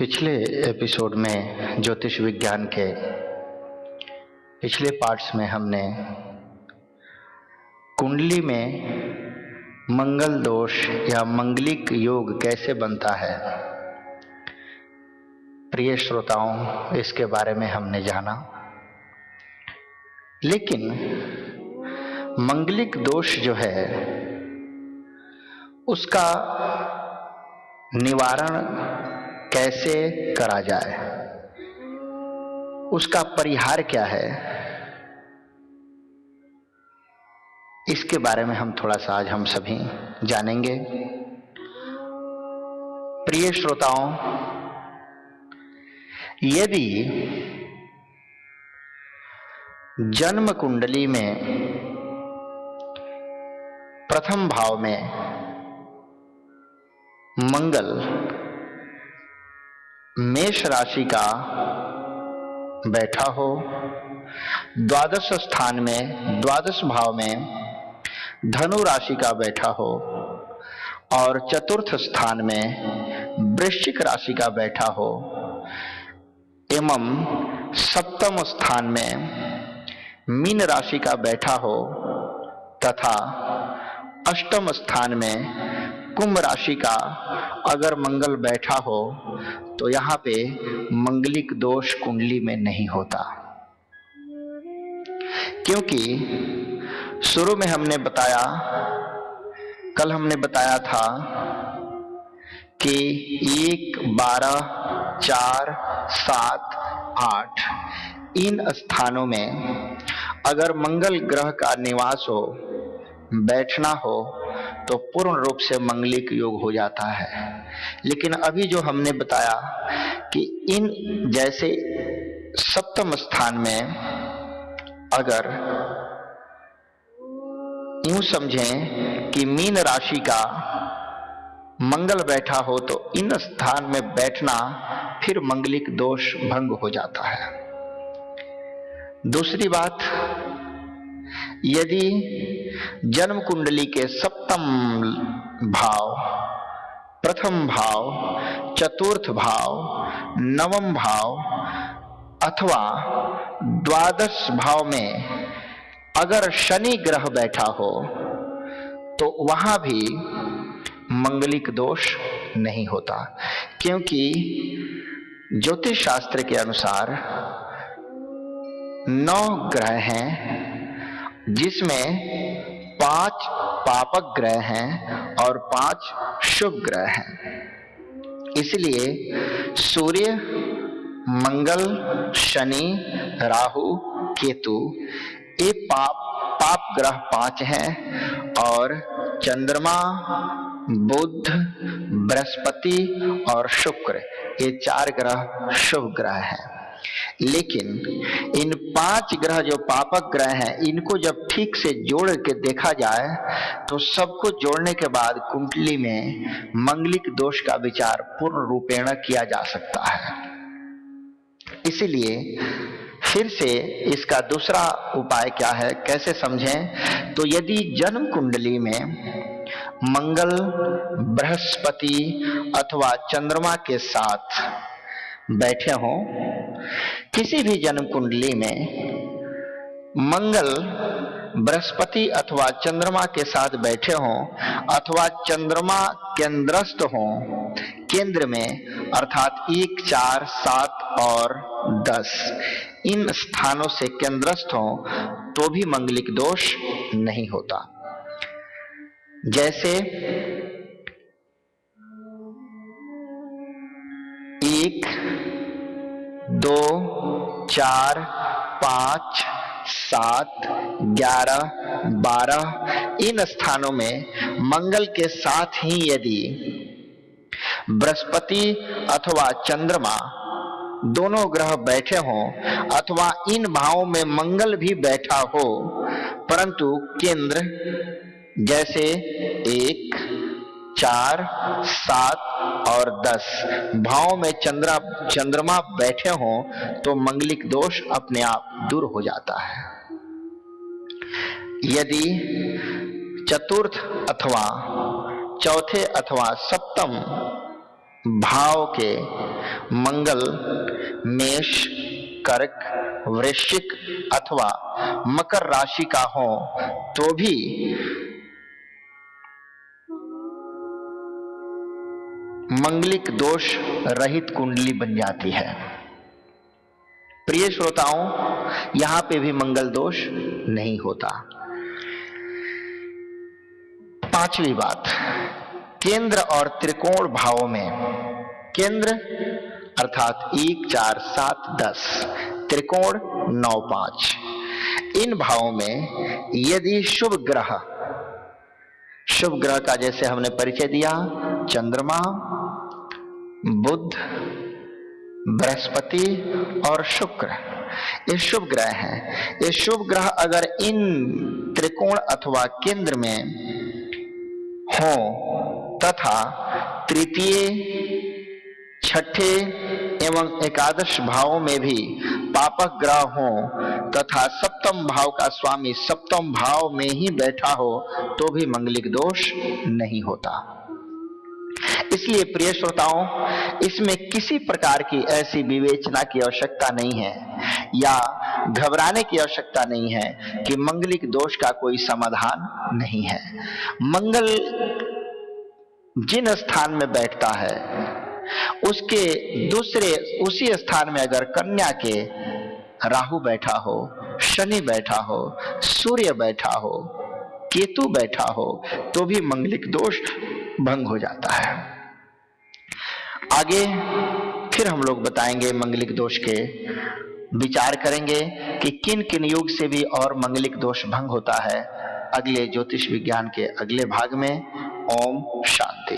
पिछले एपिसोड में ज्योतिष विज्ञान के पिछले पार्ट्स में हमने कुंडली में मंगल दोष या मंगलिक योग कैसे बनता है, प्रिय श्रोताओं, इसके बारे में हमने जाना। लेकिन मंगलिक दोष जो है उसका निवारण कैसे करा जाए, उसका परिहार क्या है, इसके बारे में हम थोड़ा सा आज हम सभी जानेंगे। प्रिय श्रोताओं, यदि जन्म कुंडली में प्रथम भाव में मंगल मेष राशि का बैठा हो, द्वादश स्थान में द्वादश भाव में धनु राशि का बैठा हो और चतुर्थ स्थान में वृश्चिक राशि का बैठा हो एवं सप्तम स्थान में मीन राशि का बैठा हो तथा अष्टम स्थान में कुंभ राशि का अगर मंगल बैठा हो तो यहाँ पे मंगलिक दोष कुंडली में नहीं होता, क्योंकि शुरू में हमने बताया, कल हमने बताया था कि 1, 12, 4, 7, 8 इन स्थानों में अगर मंगल ग्रह का निवास हो, बैठना हो तो पूर्ण रूप से मंगलिक योग हो जाता है। लेकिन अभी जो हमने बताया कि इन जैसे सप्तम स्थान में अगर यूं समझें कि मीन राशि का मंगल बैठा हो तो इन स्थान में बैठना फिर मंगलिक दोष भंग हो जाता है। दूसरी बात, यदि जन्म कुंडली के सप्तम भाव, प्रथम भाव, चतुर्थ भाव, नवम भाव अथवा द्वादश भाव में अगर शनि ग्रह बैठा हो तो वहां भी मंगलिक दोष नहीं होता, क्योंकि ज्योतिष शास्त्र के अनुसार 9 ग्रह हैं जिसमें 5 पापक ग्रह हैं और 5 शुभ ग्रह हैं। इसलिए सूर्य, मंगल, शनि, राहु, केतु ये पाप ग्रह 5 हैं और चंद्रमा, बुध, बृहस्पति और शुक्र ये 4 ग्रह शुभ ग्रह हैं। लेकिन इन 5 ग्रह जो पापक ग्रह हैं, इनको जब ठीक से जोड़ के देखा जाए तो सबको जोड़ने के बाद कुंडली में मंगलिक दोष का विचार पूर्ण रूपेण किया जा सकता है। इसलिए फिर से इसका दूसरा उपाय क्या है, कैसे समझें? तो यदि जन्म कुंडली में मंगल, बृहस्पति अथवा चंद्रमा के साथ बैठे हों, किसी भी जन्म कुंडली में मंगल बृहस्पति अथवा चंद्रमा के साथ बैठे हों अथवा चंद्रमा केंद्रस्थ हों, केंद्र में अर्थात 1, 4, 7 और 10 इन स्थानों से केंद्रस्थ हों तो भी मंगलिक दोष नहीं होता। जैसे 1, 2, 4, 5, 7, 11, 12 इन स्थानों में मंगल के साथ ही यदि बृहस्पति अथवा चंद्रमा दोनों ग्रह बैठे हों अथवा इन भावों में मंगल भी बैठा हो, परंतु केंद्र जैसे 1, 4, 7 और 10 भाव में चंद्रमा बैठे हों तो मंगलिक दोष अपने आप दूर हो जाता है। यदि चतुर्थ अथवा चौथे अथवा सप्तम भाव के मंगल मेष, कर्क, वृश्चिक अथवा मकर राशि का हो तो भी मंगलिक दोष रहित कुंडली बन जाती है। प्रिय श्रोताओं, यहां पे भी मंगल दोष नहीं होता। पांचवी बात, केंद्र और त्रिकोण भावों में, केंद्र अर्थात 1, 4, 7, 10, त्रिकोण 9, 5, इन भावों में यदि शुभ ग्रह का जैसे हमने परिचय दिया, चंद्रमा, बुध, बृहस्पति और शुक्र, ये शुभ ग्रह हैं। ये शुभ ग्रह अगर इन त्रिकोण अथवा केंद्र में हो तथा तृतीय, छठे एवं एकादश भावों में भी पापक ग्रह हो तथा सप्तम भाव का स्वामी सप्तम भाव में ही बैठा हो तो भी मंगलिक दोष नहीं होता। इसलिए प्रिय श्रोताओं, इसमें किसी प्रकार की ऐसी विवेचना की आवश्यकता नहीं है या घबराने की आवश्यकता नहीं है कि मंगलिक दोष का कोई समाधान नहीं है। मंगल जिन स्थान में बैठता है उसके दूसरे उसी स्थान में अगर कन्या के राहु बैठा हो, शनि बैठा हो, सूर्य बैठा हो, केतु बैठा हो तो भी मंगलिक दोष भंग हो जाता है। आगे फिर हम लोग बताएंगे मंगलिक दोष के, विचार करेंगे कि किन किन योग से भी और मंगलिक दोष भंग होता है, अगले ज्योतिष विज्ञान के अगले भाग में। ओम शांति।